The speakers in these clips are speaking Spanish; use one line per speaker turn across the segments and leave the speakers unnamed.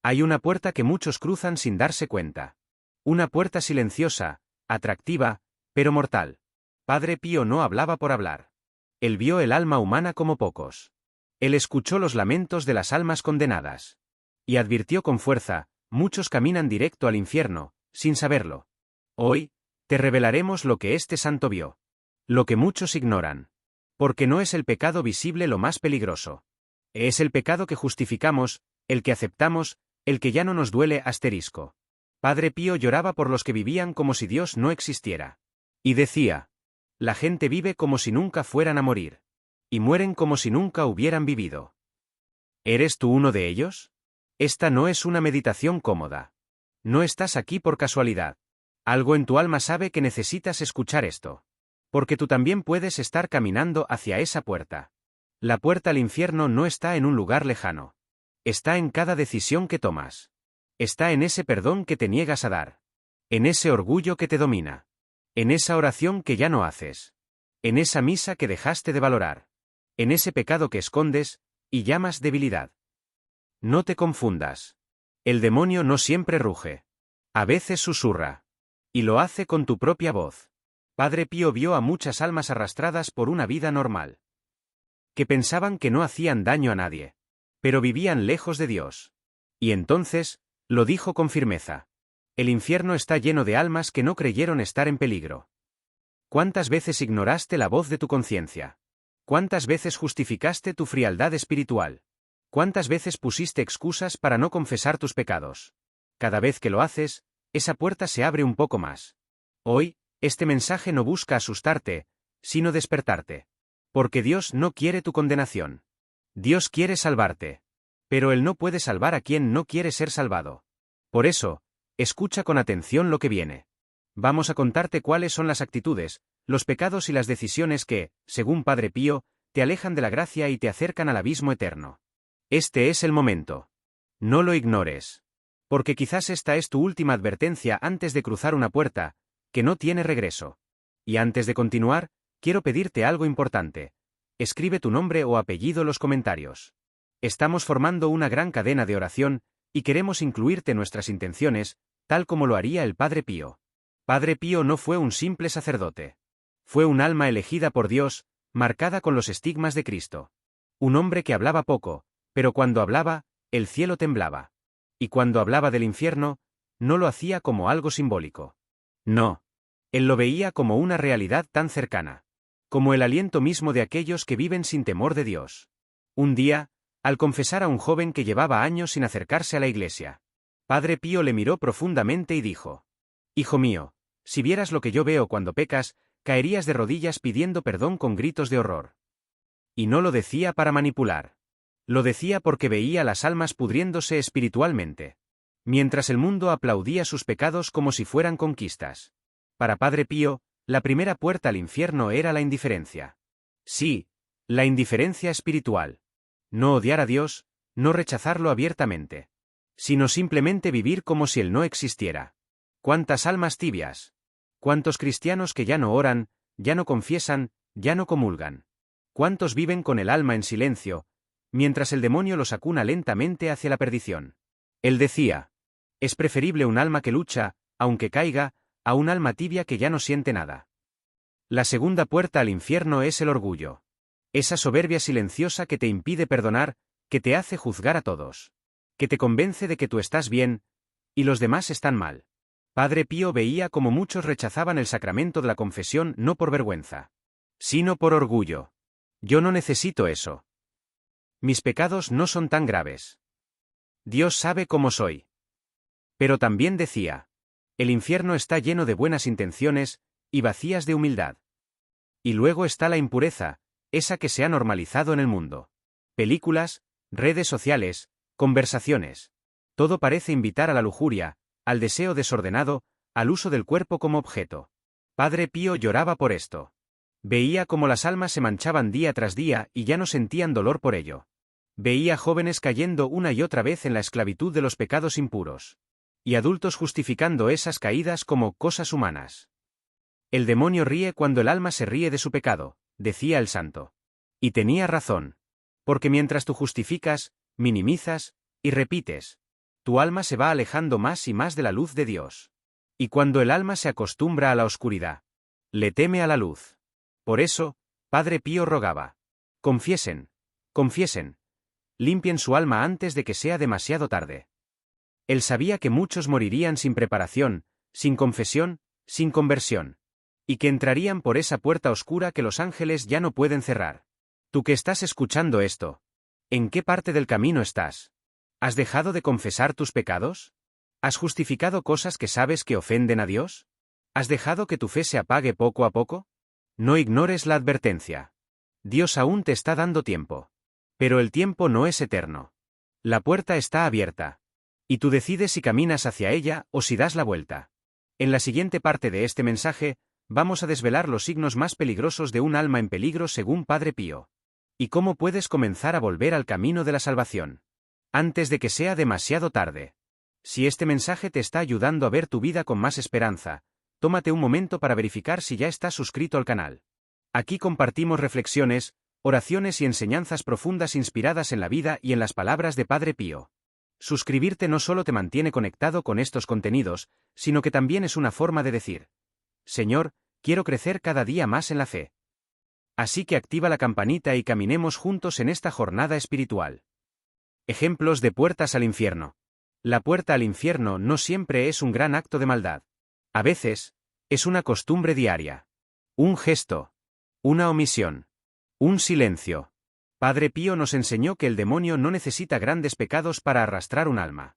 Hay una puerta que muchos cruzan sin darse cuenta. Una puerta silenciosa, atractiva, pero mortal. Padre Pío no hablaba por hablar. Él vio el alma humana como pocos. Él escuchó los lamentos de las almas condenadas. Y advirtió con fuerza, muchos caminan directo al infierno, sin saberlo. Hoy, te revelaremos lo que este santo vio. Lo que muchos ignoran. Porque no es el pecado visible lo más peligroso. Es el pecado que justificamos, el que aceptamos, el que ya no nos duele asterisco. Padre Pío lloraba por los que vivían como si Dios no existiera. Y decía, la gente vive como si nunca fueran a morir. Y mueren como si nunca hubieran vivido. ¿Eres tú uno de ellos? Esta no es una meditación cómoda. No estás aquí por casualidad. Algo en tu alma sabe que necesitas escuchar esto. Porque tú también puedes estar caminando hacia esa puerta. La puerta al infierno no está en un lugar lejano. Está en cada decisión que tomas. Está en ese perdón que te niegas a dar. En ese orgullo que te domina. En esa oración que ya no haces. En esa misa que dejaste de valorar. En ese pecado que escondes, y llamas debilidad. No te confundas. El demonio no siempre ruge. A veces susurra. Y lo hace con tu propia voz. Padre Pío vio a muchas almas arrastradas por una vida normal. Que pensaban que no hacían daño a nadie. Pero vivían lejos de Dios. Y entonces, lo dijo con firmeza. El infierno está lleno de almas que no creyeron estar en peligro. ¿Cuántas veces ignoraste la voz de tu conciencia? ¿Cuántas veces justificaste tu frialdad espiritual? ¿Cuántas veces pusiste excusas para no confesar tus pecados? Cada vez que lo haces, esa puerta se abre un poco más. Hoy, este mensaje no busca asustarte, sino despertarte. Porque Dios no quiere tu condenación. Dios quiere salvarte. Pero Él no puede salvar a quien no quiere ser salvado. Por eso, escucha con atención lo que viene. Vamos a contarte cuáles son las actitudes, los pecados y las decisiones que, según Padre Pío, te alejan de la gracia y te acercan al abismo eterno. Este es el momento. No lo ignores. Porque quizás esta es tu última advertencia antes de cruzar una puerta, que no tiene regreso. Y antes de continuar, quiero pedirte algo importante. Escribe tu nombre o apellido en los comentarios. Estamos formando una gran cadena de oración, y queremos incluirte en nuestras intenciones, tal como lo haría el Padre Pío. Padre Pío no fue un simple sacerdote. Fue un alma elegida por Dios, marcada con los estigmas de Cristo. Un hombre que hablaba poco, pero cuando hablaba, el cielo temblaba. Y cuando hablaba del infierno, no lo hacía como algo simbólico. No. Él lo veía como una realidad tan cercana. Como el aliento mismo de aquellos que viven sin temor de Dios. Un día, al confesar a un joven que llevaba años sin acercarse a la iglesia, Padre Pío le miró profundamente y dijo: Hijo mío, si vieras lo que yo veo cuando pecas, caerías de rodillas pidiendo perdón con gritos de horror. Y no lo decía para manipular. Lo decía porque veía las almas pudriéndose espiritualmente. Mientras el mundo aplaudía sus pecados como si fueran conquistas. Para Padre Pío, la primera puerta al infierno era la indiferencia. Sí, la indiferencia espiritual. No odiar a Dios, no rechazarlo abiertamente. Sino simplemente vivir como si Él no existiera. ¿Cuántas almas tibias? ¿Cuántos cristianos que ya no oran, ya no confiesan, ya no comulgan? ¿Cuántos viven con el alma en silencio, mientras el demonio los acuna lentamente hacia la perdición? Él decía: es preferible un alma que lucha, aunque caiga, a un alma tibia que ya no siente nada. La segunda puerta al infierno es el orgullo. Esa soberbia silenciosa que te impide perdonar, que te hace juzgar a todos. Que te convence de que tú estás bien, y los demás están mal. Padre Pío veía como muchos rechazaban el sacramento de la confesión no por vergüenza, sino por orgullo. Yo no necesito eso. Mis pecados no son tan graves. Dios sabe cómo soy. Pero también decía: el infierno está lleno de buenas intenciones, y vacías de humildad. Y luego está la impureza, esa que se ha normalizado en el mundo. Películas, redes sociales, conversaciones. Todo parece invitar a la lujuria, al deseo desordenado, al uso del cuerpo como objeto. Padre Pío lloraba por esto. Veía cómo las almas se manchaban día tras día y ya no sentían dolor por ello. Veía jóvenes cayendo una y otra vez en la esclavitud de los pecados impuros. Y adultos justificando esas caídas como cosas humanas. El demonio ríe cuando el alma se ríe de su pecado, decía el santo. Y tenía razón. Porque mientras tú justificas, minimizas, y repites: tu alma se va alejando más y más de la luz de Dios. Y cuando el alma se acostumbra a la oscuridad, le teme a la luz. Por eso, Padre Pío rogaba: confiesen, confiesen, limpien su alma antes de que sea demasiado tarde. Él sabía que muchos morirían sin preparación, sin confesión, sin conversión, y que entrarían por esa puerta oscura que los ángeles ya no pueden cerrar. Tú que estás escuchando esto, ¿en qué parte del camino estás? ¿Has dejado de confesar tus pecados? ¿Has justificado cosas que sabes que ofenden a Dios? ¿Has dejado que tu fe se apague poco a poco? No ignores la advertencia. Dios aún te está dando tiempo. Pero el tiempo no es eterno. La puerta está abierta. Y tú decides si caminas hacia ella o si das la vuelta. En la siguiente parte de este mensaje, vamos a desvelar los signos más peligrosos de un alma en peligro según Padre Pío. Y cómo puedes comenzar a volver al camino de la salvación, antes de que sea demasiado tarde. Si este mensaje te está ayudando a ver tu vida con más esperanza, tómate un momento para verificar si ya estás suscrito al canal. Aquí compartimos reflexiones, oraciones y enseñanzas profundas inspiradas en la vida y en las palabras de Padre Pío. Suscribirte no solo te mantiene conectado con estos contenidos, sino que también es una forma de decir: Señor, quiero crecer cada día más en la fe. Así que activa la campanita y caminemos juntos en esta jornada espiritual. Ejemplos de puertas al infierno. La puerta al infierno no siempre es un gran acto de maldad. A veces, es una costumbre diaria. Un gesto. Una omisión. Un silencio. Padre Pío nos enseñó que el demonio no necesita grandes pecados para arrastrar un alma.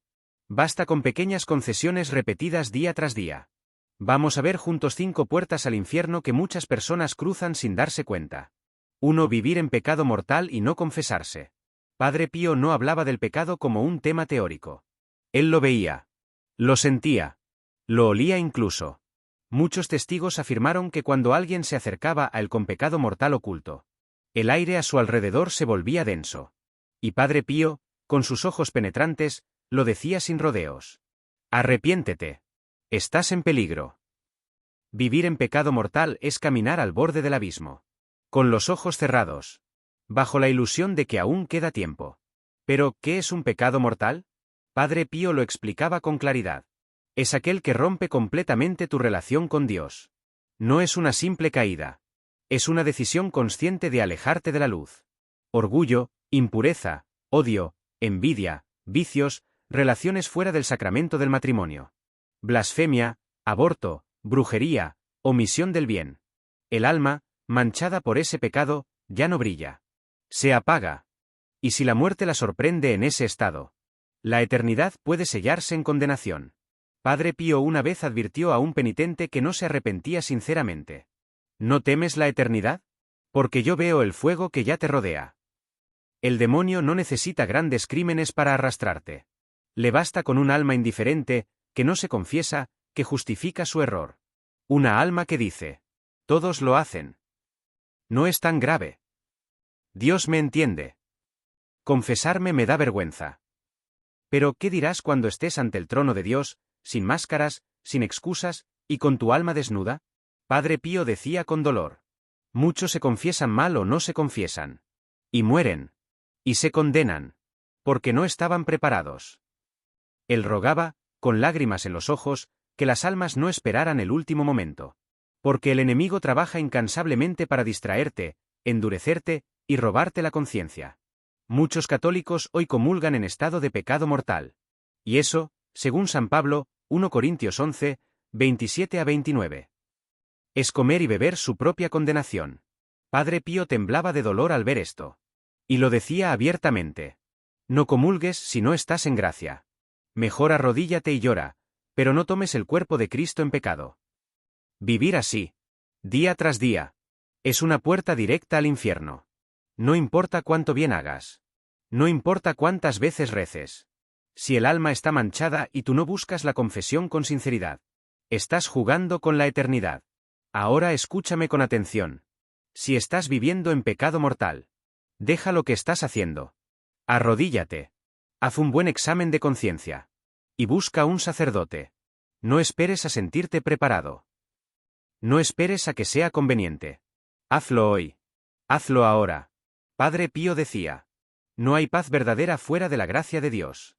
Basta con pequeñas concesiones repetidas día tras día. Vamos a ver juntos 5 puertas al infierno que muchas personas cruzan sin darse cuenta. 1. Vivir en pecado mortal y no confesarse. Padre Pío no hablaba del pecado como un tema teórico. Él lo veía. Lo sentía. Lo olía incluso. Muchos testigos afirmaron que cuando alguien se acercaba a él con pecado mortal oculto, el aire a su alrededor se volvía denso. Y Padre Pío, con sus ojos penetrantes, lo decía sin rodeos: arrepiéntete. Estás en peligro. Vivir en pecado mortal es caminar al borde del abismo, con los ojos cerrados, bajo la ilusión de que aún queda tiempo. Pero, ¿qué es un pecado mortal? Padre Pío lo explicaba con claridad. Es aquel que rompe completamente tu relación con Dios. No es una simple caída. Es una decisión consciente de alejarte de la luz. Orgullo, impureza, odio, envidia, vicios, relaciones fuera del sacramento del matrimonio. Blasfemia, aborto, brujería, omisión del bien. El alma, manchada por ese pecado, ya no brilla. Se apaga. Y si la muerte la sorprende en ese estado, la eternidad puede sellarse en condenación. Padre Pío una vez advirtió a un penitente que no se arrepentía sinceramente: ¿no temes la eternidad? Porque yo veo el fuego que ya te rodea. El demonio no necesita grandes crímenes para arrastrarte. Le basta con un alma indiferente, que no se confiesa, que justifica su error. Una alma que dice: todos lo hacen. No es tan grave. Dios me entiende. Confesarme me da vergüenza. Pero, ¿qué dirás cuando estés ante el trono de Dios, sin máscaras, sin excusas, y con tu alma desnuda? Padre Pío decía con dolor: muchos se confiesan mal o no se confiesan. Y mueren. Y se condenan. Porque no estaban preparados. Él rogaba, con lágrimas en los ojos, que las almas no esperaran el último momento. Porque el enemigo trabaja incansablemente para distraerte, endurecerte, y robarte la conciencia. Muchos católicos hoy comulgan en estado de pecado mortal. Y eso, según San Pablo, 1 Corintios 11, 27 a 29. Es comer y beber su propia condenación. Padre Pío temblaba de dolor al ver esto. Y lo decía abiertamente: no comulgues si no estás en gracia. Mejor arrodíllate y llora, pero no tomes el cuerpo de Cristo en pecado. Vivir así, día tras día, es una puerta directa al infierno. No importa cuánto bien hagas. No importa cuántas veces reces. Si el alma está manchada y tú no buscas la confesión con sinceridad, estás jugando con la eternidad. Ahora escúchame con atención. Si estás viviendo en pecado mortal, deja lo que estás haciendo. Arrodíllate. Haz un buen examen de conciencia. Y busca un sacerdote. No esperes a sentirte preparado. No esperes a que sea conveniente. Hazlo hoy. Hazlo ahora. Padre Pío decía: no hay paz verdadera fuera de la gracia de Dios.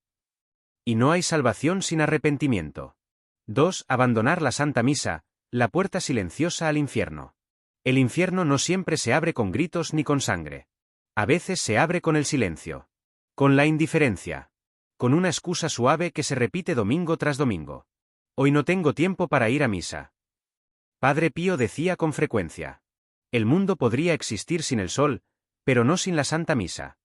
Y no hay salvación sin arrepentimiento. 2. Abandonar la Santa Misa, la puerta silenciosa al infierno. El infierno no siempre se abre con gritos ni con sangre. A veces se abre con el silencio. Con la indiferencia. Con una excusa suave que se repite domingo tras domingo. Hoy no tengo tiempo para ir a misa. Padre Pío decía con frecuencia. El mundo podría existir sin el sol, pero no sin la Santa Misa.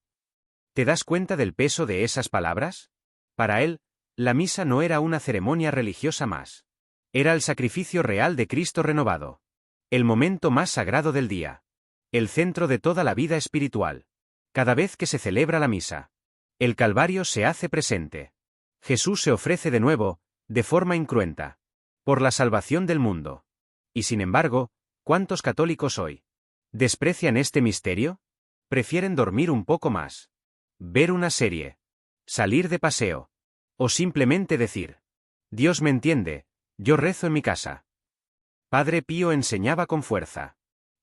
¿Te das cuenta del peso de esas palabras? Para él, la misa no era una ceremonia religiosa más. Era el sacrificio real de Cristo renovado. El momento más sagrado del día. El centro de toda la vida espiritual. Cada vez que se celebra la misa, el Calvario se hace presente. Jesús se ofrece de nuevo, de forma incruenta, por la salvación del mundo. Y sin embargo, ¿cuántos católicos hoy desprecian este misterio? Prefieren dormir un poco más, ver una serie, salir de paseo, o simplemente decir: Dios me entiende, yo rezo en mi casa. Padre Pío enseñaba con fuerza.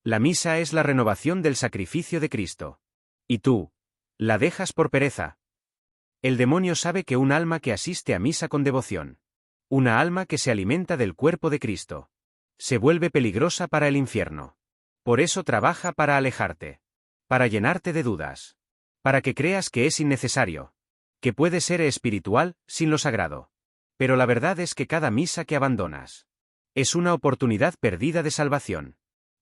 La misa es la renovación del sacrificio de Cristo. ¿Y tú? ¿La dejas por pereza? El demonio sabe que un alma que asiste a misa con devoción, una alma que se alimenta del cuerpo de Cristo, se vuelve peligrosa para el infierno. Por eso trabaja para alejarte, para llenarte de dudas, para que creas que es innecesario, que puede ser espiritual sin lo sagrado. Pero la verdad es que cada misa que abandonas es una oportunidad perdida de salvación,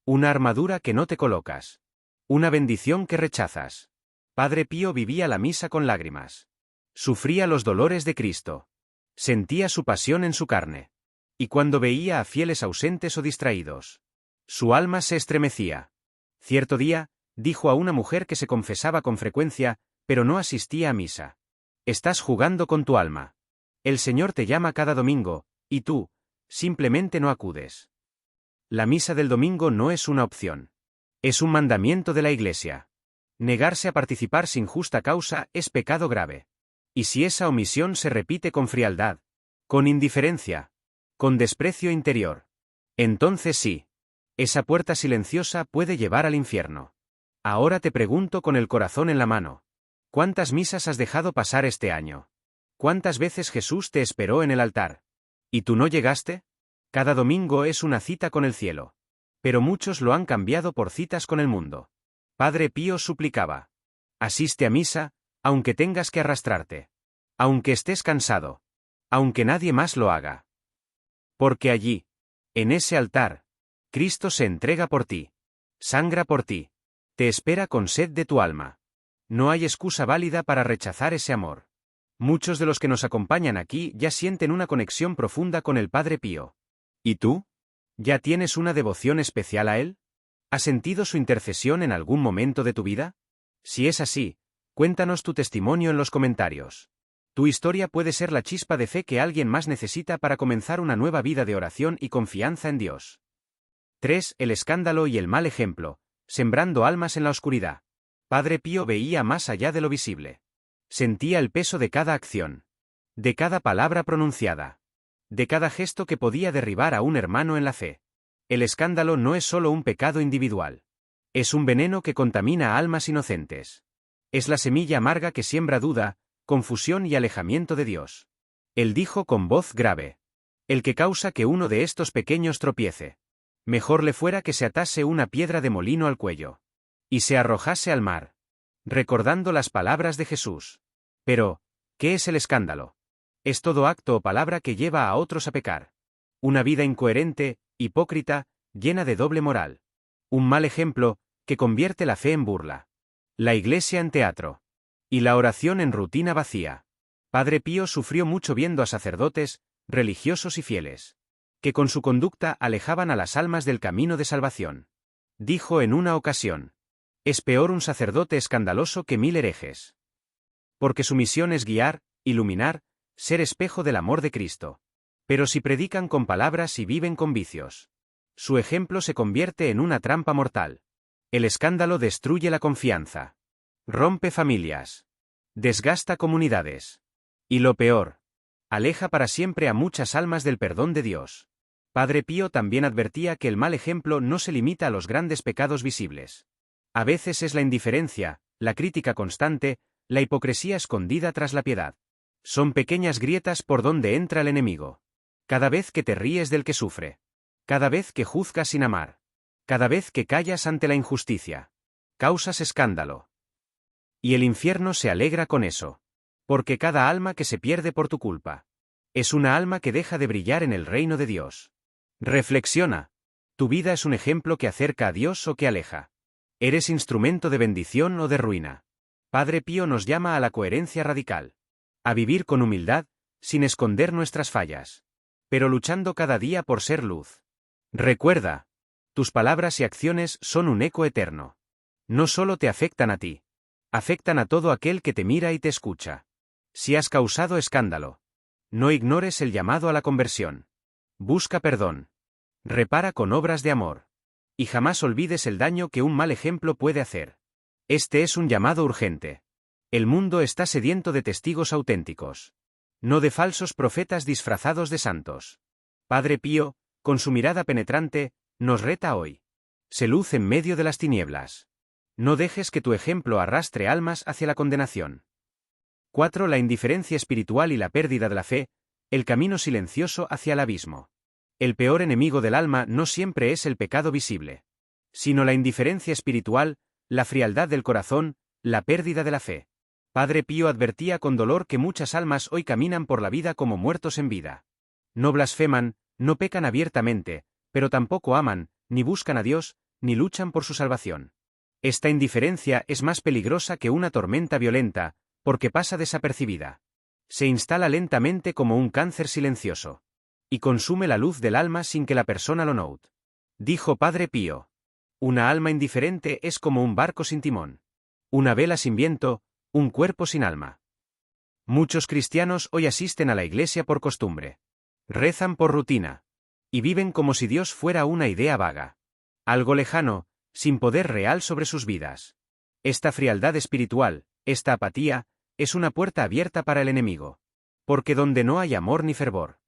una armadura que no te colocas, una bendición que rechazas. Padre Pío vivía la misa con lágrimas. Sufría los dolores de Cristo. Sentía su pasión en su carne. Y cuando veía a fieles ausentes o distraídos, su alma se estremecía. Cierto día, dijo a una mujer que se confesaba con frecuencia, pero no asistía a misa: Estás jugando con tu alma. El Señor te llama cada domingo, y tú, simplemente no acudes. La misa del domingo no es una opción. Es un mandamiento de la Iglesia. Negarse a participar sin justa causa es pecado grave. Y si esa omisión se repite con frialdad, con indiferencia, con desprecio interior, entonces sí, esa puerta silenciosa puede llevar al infierno. Ahora te pregunto con el corazón en la mano: ¿cuántas misas has dejado pasar este año? ¿Cuántas veces Jesús te esperó en el altar? ¿Y tú no llegaste? Cada domingo es una cita con el cielo. Pero muchos lo han cambiado por citas con el mundo. Padre Pío suplicaba: asiste a misa, aunque tengas que arrastrarte. Aunque estés cansado. Aunque nadie más lo haga. Porque allí, en ese altar, Cristo se entrega por ti. Sangra por ti. Te espera con sed de tu alma. No hay excusa válida para rechazar ese amor. Muchos de los que nos acompañan aquí ya sienten una conexión profunda con el Padre Pío. ¿Y tú? ¿Ya tienes una devoción especial a él? ¿Has sentido su intercesión en algún momento de tu vida? Si es así, cuéntanos tu testimonio en los comentarios. Tu historia puede ser la chispa de fe que alguien más necesita para comenzar una nueva vida de oración y confianza en Dios. 3. El escándalo y el mal ejemplo, sembrando almas en la oscuridad. Padre Pío veía más allá de lo visible. Sentía el peso de cada acción, de cada palabra pronunciada, de cada gesto que podía derribar a un hermano en la fe. El escándalo no es solo un pecado individual. Es un veneno que contamina a almas inocentes. Es la semilla amarga que siembra duda, confusión y alejamiento de Dios. Él dijo con voz grave: el que causa que uno de estos pequeños tropiece, mejor le fuera que se atase una piedra de molino al cuello y se arrojase al mar, recordando las palabras de Jesús. Pero, ¿qué es el escándalo? Es todo acto o palabra que lleva a otros a pecar. Una vida incoherente, hipócrita, llena de doble moral. Un mal ejemplo, que convierte la fe en burla. La iglesia en teatro. Y la oración en rutina vacía. Padre Pío sufrió mucho viendo a sacerdotes, religiosos y fieles, que con su conducta alejaban a las almas del camino de salvación. Dijo en una ocasión: es peor un sacerdote escandaloso que 1000 herejes. Porque su misión es guiar, iluminar, ser espejo del amor de Cristo. Pero si predican con palabras y viven con vicios, su ejemplo se convierte en una trampa mortal. El escándalo destruye la confianza. Rompe familias. Desgasta comunidades. Y lo peor, aleja para siempre a muchas almas del perdón de Dios. Padre Pío también advertía que el mal ejemplo no se limita a los grandes pecados visibles. A veces es la indiferencia, la crítica constante, la hipocresía escondida tras la piedad. Son pequeñas grietas por donde entra el enemigo. Cada vez que te ríes del que sufre. Cada vez que juzgas sin amar. Cada vez que callas ante la injusticia. Causas escándalo. Y el infierno se alegra con eso. Porque cada alma que se pierde por tu culpa es una alma que deja de brillar en el reino de Dios. Reflexiona. ¿Tu vida es un ejemplo que acerca a Dios o que aleja? ¿Eres instrumento de bendición o de ruina? Padre Pío nos llama a la coherencia radical. A vivir con humildad, sin esconder nuestras fallas. Pero luchando cada día por ser luz. Recuerda. Tus palabras y acciones son un eco eterno. No solo te afectan a ti. Afectan a todo aquel que te mira y te escucha. Si has causado escándalo, no ignores el llamado a la conversión. Busca perdón. Repara con obras de amor. Y jamás olvides el daño que un mal ejemplo puede hacer. Este es un llamado urgente. El mundo está sediento de testigos auténticos. No de falsos profetas disfrazados de santos. Padre Pío, con su mirada penetrante, nos reta hoy. Sé luz en medio de las tinieblas. No dejes que tu ejemplo arrastre almas hacia la condenación. 4. La indiferencia espiritual y la pérdida de la fe, el camino silencioso hacia el abismo. El peor enemigo del alma no siempre es el pecado visible, sino la indiferencia espiritual, la frialdad del corazón, la pérdida de la fe. Padre Pío advertía con dolor que muchas almas hoy caminan por la vida como muertos en vida. No blasfeman, no pecan abiertamente, pero tampoco aman, ni buscan a Dios, ni luchan por su salvación. Esta indiferencia es más peligrosa que una tormenta violenta, porque pasa desapercibida. Se instala lentamente como un cáncer silencioso. Y consume la luz del alma sin que la persona lo note. Dijo Padre Pío. Una alma indiferente es como un barco sin timón. Una vela sin viento, un cuerpo sin alma. Muchos cristianos hoy asisten a la iglesia por costumbre. Rezan por rutina. Y viven como si Dios fuera una idea vaga. Algo lejano, sin poder real sobre sus vidas. Esta frialdad espiritual, esta apatía, es una puerta abierta para el enemigo. Porque donde no hay amor ni fervor,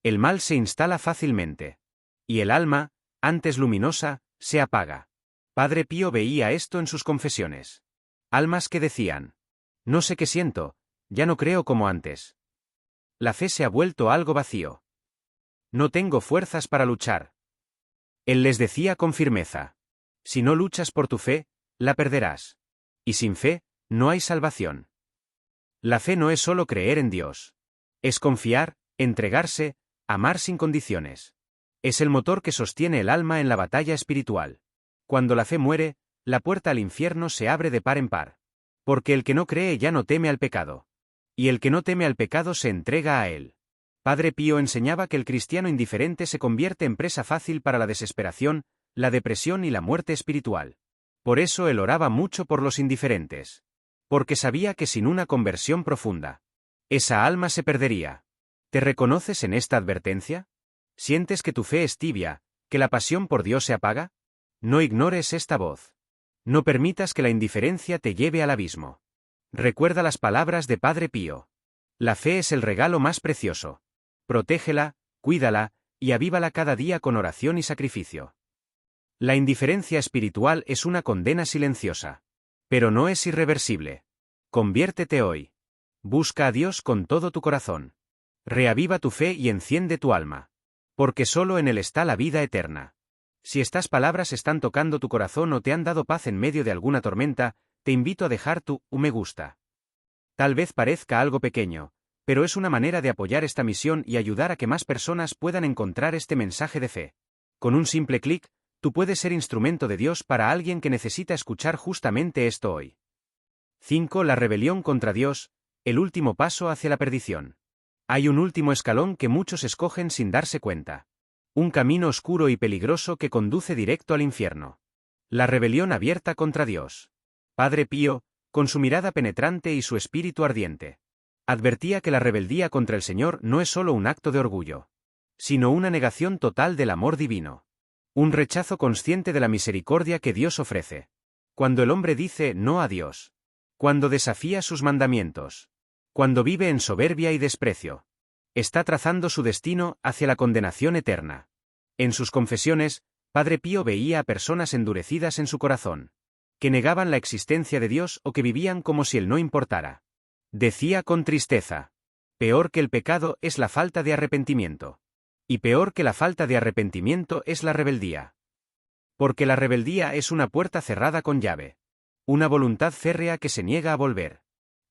el mal se instala fácilmente. Y el alma, antes luminosa, se apaga. Padre Pío veía esto en sus confesiones. Almas que decían: no sé qué siento, ya no creo como antes. La fe se ha vuelto algo vacío. No tengo fuerzas para luchar. Él les decía con firmeza: si no luchas por tu fe, la perderás. Y sin fe, no hay salvación. La fe no es solo creer en Dios. Es confiar, entregarse, amar sin condiciones. Es el motor que sostiene el alma en la batalla espiritual. Cuando la fe muere, la puerta al infierno se abre de par en par. Porque el que no cree ya no teme al pecado. Y el que no teme al pecado se entrega a él. Padre Pío enseñaba que el cristiano indiferente se convierte en presa fácil para la desesperación, la depresión y la muerte espiritual. Por eso él oraba mucho por los indiferentes. Porque sabía que sin una conversión profunda, esa alma se perdería. ¿Te reconoces en esta advertencia? ¿Sientes que tu fe es tibia, que la pasión por Dios se apaga? No ignores esta voz. No permitas que la indiferencia te lleve al abismo. Recuerda las palabras de Padre Pío. La fe es el regalo más precioso. Protégela, cuídala, y avívala cada día con oración y sacrificio. La indiferencia espiritual es una condena silenciosa. Pero no es irreversible. Conviértete hoy. Busca a Dios con todo tu corazón. Reaviva tu fe y enciende tu alma. Porque solo en Él está la vida eterna. Si estas palabras están tocando tu corazón o te han dado paz en medio de alguna tormenta, te invito a dejar tu me gusta. Tal vez parezca algo pequeño, pero es una manera de apoyar esta misión y ayudar a que más personas puedan encontrar este mensaje de fe. Con un simple clic, tú puedes ser instrumento de Dios para alguien que necesita escuchar justamente esto hoy. 5. La rebelión contra Dios, el último paso hacia la perdición. Hay un último escalón que muchos escogen sin darse cuenta. Un camino oscuro y peligroso que conduce directo al infierno. La rebelión abierta contra Dios. Padre Pío, con su mirada penetrante y su espíritu ardiente, advertía que la rebeldía contra el Señor no es solo un acto de orgullo, sino una negación total del amor divino. Un rechazo consciente de la misericordia que Dios ofrece. Cuando el hombre dice no a Dios. Cuando desafía sus mandamientos. Cuando vive en soberbia y desprecio. Está trazando su destino hacia la condenación eterna. En sus confesiones, Padre Pío veía a personas endurecidas en su corazón, que negaban la existencia de Dios o que vivían como si Él no importara. Decía con tristeza: Peor que el pecado es la falta de arrepentimiento. Y peor que la falta de arrepentimiento es la rebeldía. Porque la rebeldía es una puerta cerrada con llave. Una voluntad férrea que se niega a volver.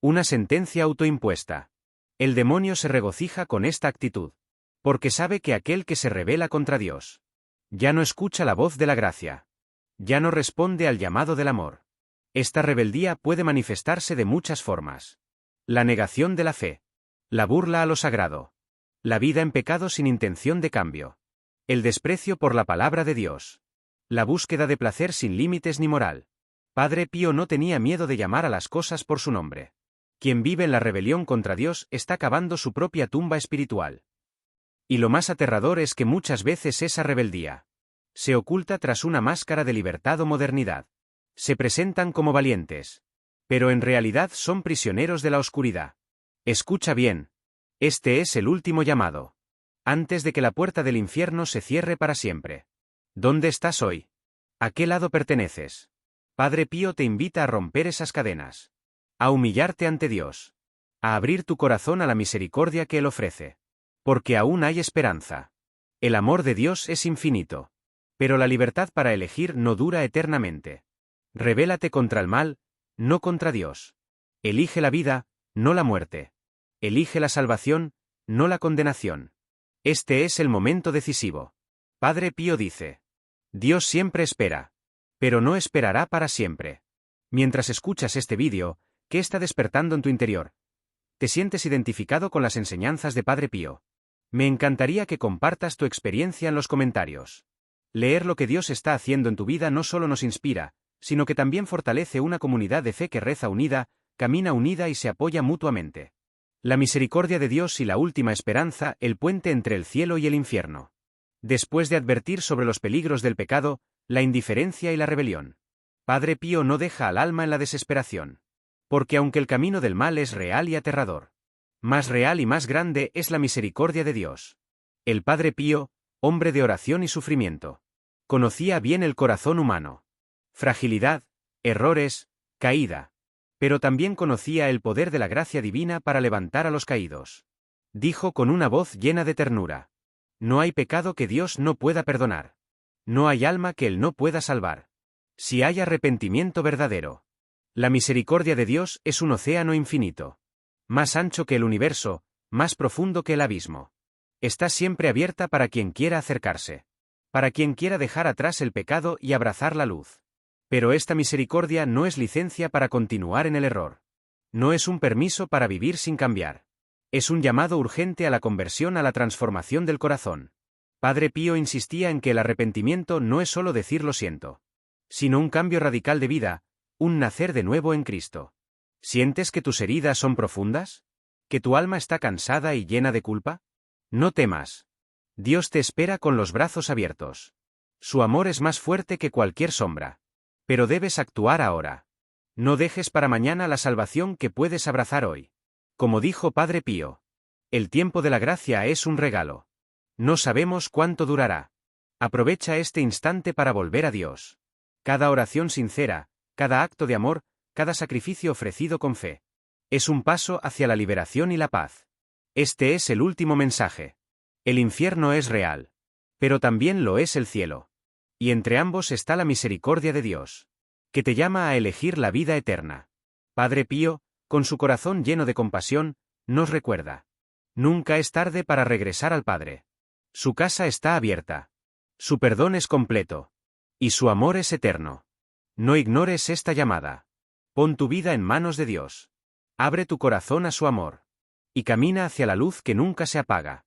Una sentencia autoimpuesta. El demonio se regocija con esta actitud. Porque sabe que aquel que se rebela contra Dios ya no escucha la voz de la gracia. Ya no responde al llamado del amor. Esta rebeldía puede manifestarse de muchas formas. La negación de la fe. La burla a lo sagrado. La vida en pecado sin intención de cambio. El desprecio por la palabra de Dios. La búsqueda de placer sin límites ni moral. Padre Pío no tenía miedo de llamar a las cosas por su nombre. Quien vive en la rebelión contra Dios está cavando su propia tumba espiritual. Y lo más aterrador es que muchas veces esa rebeldía se oculta tras una máscara de libertad o modernidad. Se presentan como valientes. Pero en realidad son prisioneros de la oscuridad. Escucha bien. Este es el último llamado. Antes de que la puerta del infierno se cierre para siempre. ¿Dónde estás hoy? ¿A qué lado perteneces? Padre Pío te invita a romper esas cadenas. A humillarte ante Dios. A abrir tu corazón a la misericordia que Él ofrece. Porque aún hay esperanza. El amor de Dios es infinito. Pero la libertad para elegir no dura eternamente. Rebélate contra el mal, no contra Dios. Elige la vida, no la muerte. Elige la salvación, no la condenación. Este es el momento decisivo. Padre Pío dice: Dios siempre espera. Pero no esperará para siempre. Mientras escuchas este vídeo, ¿qué está despertando en tu interior? ¿Te sientes identificado con las enseñanzas de Padre Pío? Me encantaría que compartas tu experiencia en los comentarios. Leer lo que Dios está haciendo en tu vida no solo nos inspira, sino que también fortalece una comunidad de fe que reza unida, camina unida y se apoya mutuamente. La misericordia de Dios y la última esperanza, el puente entre el cielo y el infierno. Después de advertir sobre los peligros del pecado, la indiferencia y la rebelión, Padre Pío no deja al alma en la desesperación. Porque aunque el camino del mal es real y aterrador, más real y más grande es la misericordia de Dios. El Padre Pío, hombre de oración y sufrimiento, conocía bien el corazón humano. Fragilidad, errores, caída. Pero también conocía el poder de la gracia divina para levantar a los caídos. Dijo con una voz llena de ternura: No hay pecado que Dios no pueda perdonar. No hay alma que Él no pueda salvar. Si hay arrepentimiento verdadero. La misericordia de Dios es un océano infinito. Más ancho que el universo, más profundo que el abismo. Está siempre abierta para quien quiera acercarse. Para quien quiera dejar atrás el pecado y abrazar la luz. Pero esta misericordia no es licencia para continuar en el error. No es un permiso para vivir sin cambiar. Es un llamado urgente a la conversión, a la transformación del corazón. Padre Pío insistía en que el arrepentimiento no es solo decir lo siento, sino un cambio radical de vida, un nacer de nuevo en Cristo. ¿Sientes que tus heridas son profundas? ¿Que tu alma está cansada y llena de culpa? No temas. Dios te espera con los brazos abiertos. Su amor es más fuerte que cualquier sombra. Pero debes actuar ahora. No dejes para mañana la salvación que puedes abrazar hoy. Como dijo Padre Pío, el tiempo de la gracia es un regalo. No sabemos cuánto durará. Aprovecha este instante para volver a Dios. Cada oración sincera, cada acto de amor, cada sacrificio ofrecido con fe, es un paso hacia la liberación y la paz. Este es el último mensaje. El infierno es real. Pero también lo es el cielo. Y entre ambos está la misericordia de Dios, que te llama a elegir la vida eterna. Padre Pío, con su corazón lleno de compasión, nos recuerda: nunca es tarde para regresar al Padre. Su casa está abierta. Su perdón es completo. Y su amor es eterno. No ignores esta llamada. Pon tu vida en manos de Dios. Abre tu corazón a su amor. Y camina hacia la luz que nunca se apaga.